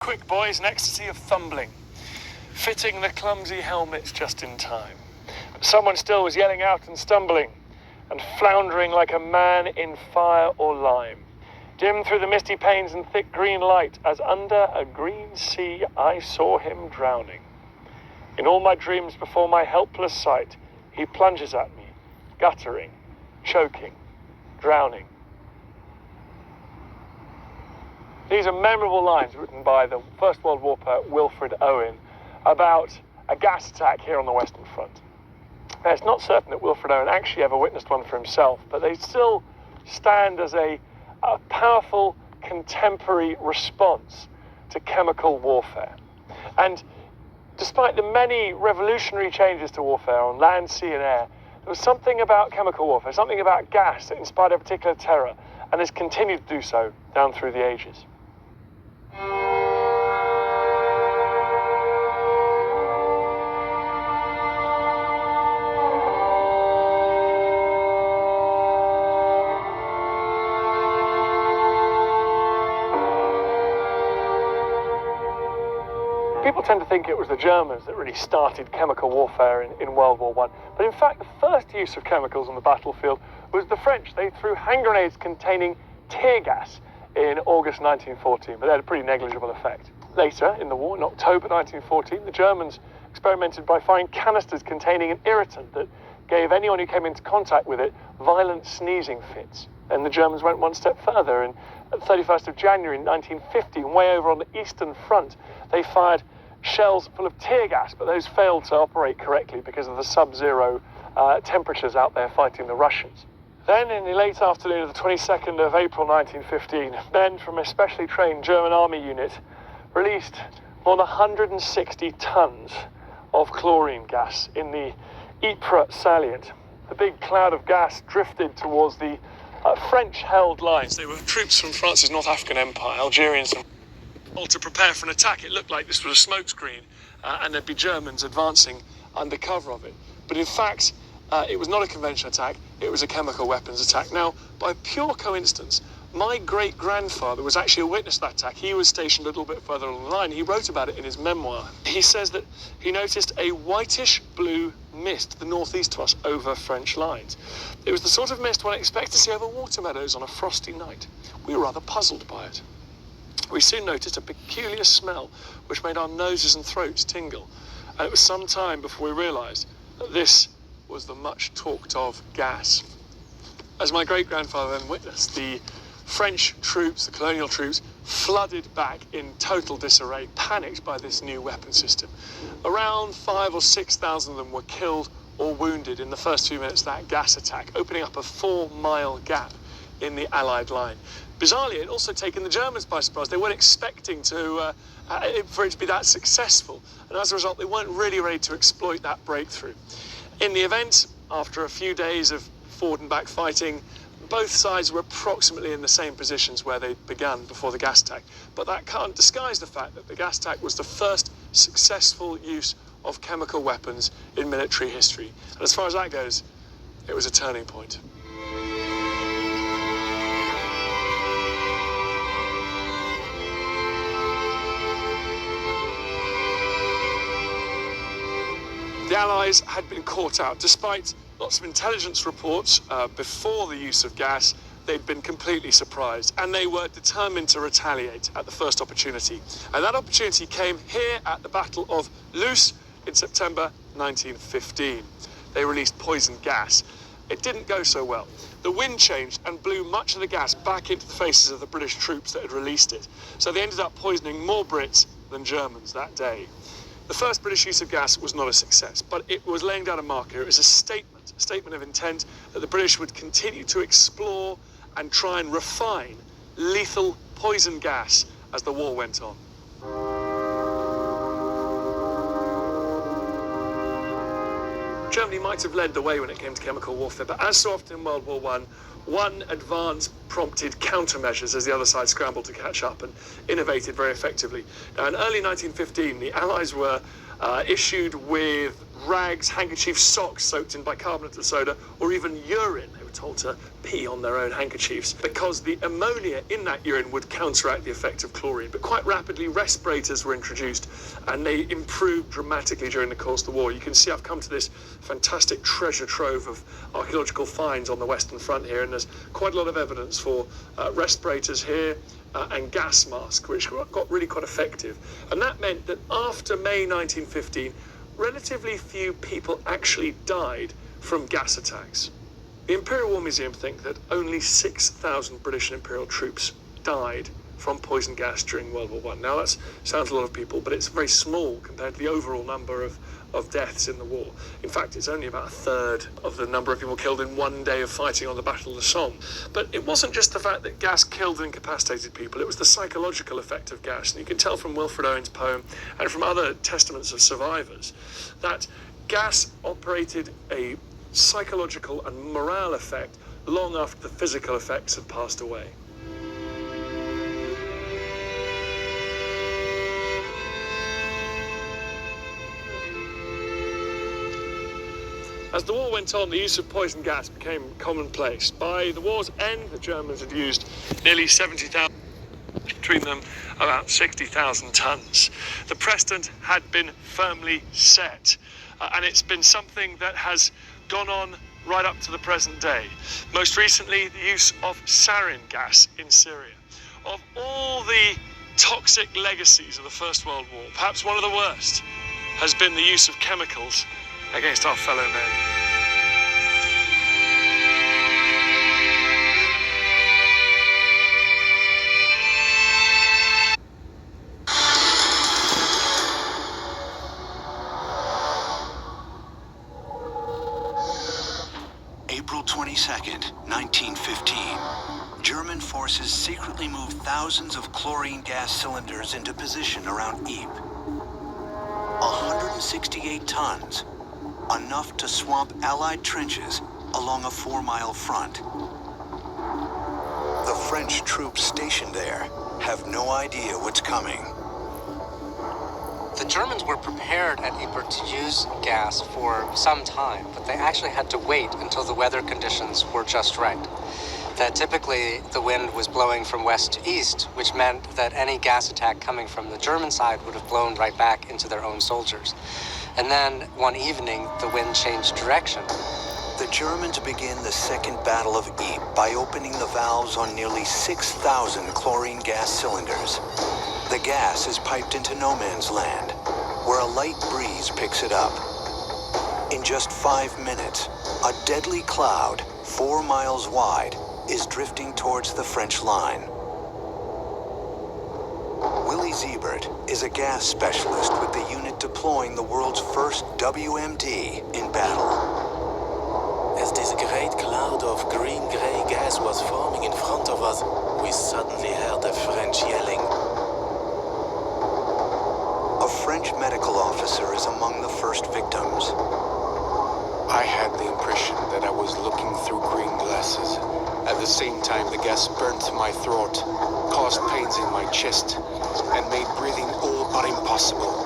Quick, boys, an ecstasy of fumbling, fitting the clumsy helmets just in time. But someone still was yelling out and stumbling, and floundering like a man in fire or lime. Dim through the misty panes and thick green light, as under a green sea I saw him drowning. In all my dreams before my helpless sight, he plunges at me, guttering, choking, drowning. These are memorable lines written by the First World War poet Wilfred Owen about a gas attack here on the Western Front. Now, it's not certain that Wilfred Owen actually ever witnessed one for himself, but they still stand as a powerful contemporary response to chemical warfare. And despite the many revolutionary changes to warfare on land, sea and air, there was something about chemical warfare, something about gas that inspired a particular terror and has continued to do so down through the ages. People tend to think it was the Germans that really started chemical warfare in World War I. But in fact, the first use of chemicals on the battlefield was the French. They threw hand grenades containing tear gas in August 1914, but they had a pretty negligible effect. Later in the war, in October 1914, the Germans experimented by firing canisters containing an irritant that gave anyone who came into contact with it violent sneezing fits. And the Germans went one step further, and at the 31st of January 1915, way over on the Eastern Front, they fired shells full of tear gas, but those failed to operate correctly because of the sub-zero temperatures out there fighting the Russians. Then, in the late afternoon of the 22nd of April 1915, men from a specially trained German army unit released more than 160 tons of chlorine gas in the Ypres salient. The big cloud of gas drifted towards the French-held lines. They were troops from France's North African Empire, Algerians, and all to prepare for an attack. It looked like this was a smokescreen, and there'd be Germans advancing under cover of it. But in fact, it was not a conventional attack, it was a chemical weapons attack. Now, by pure coincidence, my great-grandfather was actually a witness to that attack. He was stationed a little bit further along the line. He wrote about it in his memoir. He says that he noticed a whitish-blue mist to the northeast to us over French lines. It was the sort of mist one expects to see over water meadows on a frosty night. We were rather puzzled by it. We soon noticed a peculiar smell which made our noses and throats tingle. And it was some time before we realised that this was the much talked of gas. As my great-grandfather then witnessed, the French troops, the colonial troops, flooded back in total disarray, panicked by this new weapon system. Around 5,000 or 6,000 of them were killed or wounded in the first few minutes of that gas attack, opening up a 4-mile gap in the Allied line. Bizarrely, it had also taken the Germans by surprise. They weren't expecting for it to be that successful, and as a result, they weren't really ready to exploit that breakthrough. In the event, after a few days of forward and back fighting, both sides were approximately in the same positions where they began before the gas attack. But that can't disguise the fact that the gas attack was the first successful use of chemical weapons in military history. And as far as that goes, it was a turning point. The Allies had been caught out. Despite lots of intelligence reports before the use of gas, they'd been completely surprised, and they were determined to retaliate at the first opportunity. And that opportunity came here at the Battle of Loos in September 1915. They released poison gas. It didn't go so well. The wind changed and blew much of the gas back into the faces of the British troops that had released it. So they ended up poisoning more Brits than Germans that day. The first British use of gas was not a success, but it was laying down a marker. It was a statement of intent that the British would continue to explore and try and refine lethal poison gas as the war went on. Germany might have led the way when it came to chemical warfare, but as so often in World War I, one advance prompted countermeasures as the other side scrambled to catch up and innovated very effectively. Now, in early 1915, the Allies were issued with rags, handkerchiefs, socks soaked in bicarbonate of soda, or even urine. They were told to pee on their own handkerchiefs because the ammonia in that urine would counteract the effect of chlorine. But quite rapidly, respirators were introduced, and they improved dramatically during the course of the war. You can see I've come to this fantastic treasure trove of archaeological finds on the Western Front here, and there's quite a lot of evidence for respirators here and gas masks, which got really quite effective. And that meant that after May 1915, relatively few people actually died from gas attacks. The Imperial War Museum think that only 6,000 British and Imperial troops died from poison gas during World War I. Now that sounds a lot of people, but it's very small compared to the overall number of deaths in the war. In fact, it's only about a third of the number of people killed in one day of fighting on the Battle of the Somme. But it wasn't just the fact that gas killed and incapacitated people, it was the psychological effect of gas. And you can tell from Wilfred Owen's poem and from other testaments of survivors that gas operated a psychological and morale effect long after the physical effects had passed away. As the war went on, the use of poison gas became commonplace. By the war's end, the Germans had used nearly 70,000, between them about 60,000 tons. The precedent had been firmly set, and it's been something that has gone on right up to the present day. Most recently, the use of sarin gas in Syria. Of all the toxic legacies of the First World War, perhaps one of the worst has been the use of chemicals against our fellow men. April 22nd, 1915. German forces secretly moved thousands of chlorine gas cylinders into position around Ypres. 168 tons. Enough to swamp Allied trenches along a 4-mile front. The French troops stationed there have no idea what's coming. The Germans were prepared at Ypres to use gas for some time, but they actually had to wait until the weather conditions were just right. That typically the wind was blowing from west to east, which meant that any gas attack coming from the German side would have blown right back into their own soldiers. And then, one evening, the wind changed direction. The Germans begin the Second Battle of Ypres by opening the valves on nearly 6,000 chlorine gas cylinders. The gas is piped into no man's land, where a light breeze picks it up. In just 5 minutes, a deadly cloud, 4 miles wide, is drifting towards the French line. Willy Siebert is a gas specialist with the unit deploying the world's first WMD in battle. As this great cloud of green-gray gas was forming in front of us, we suddenly heard the French yelling. A French medical officer is among the first victims. I had the impression that I was looking through green glasses. At the same time, the gas burnt my throat, caused pains in my chest, and made breathing all but impossible.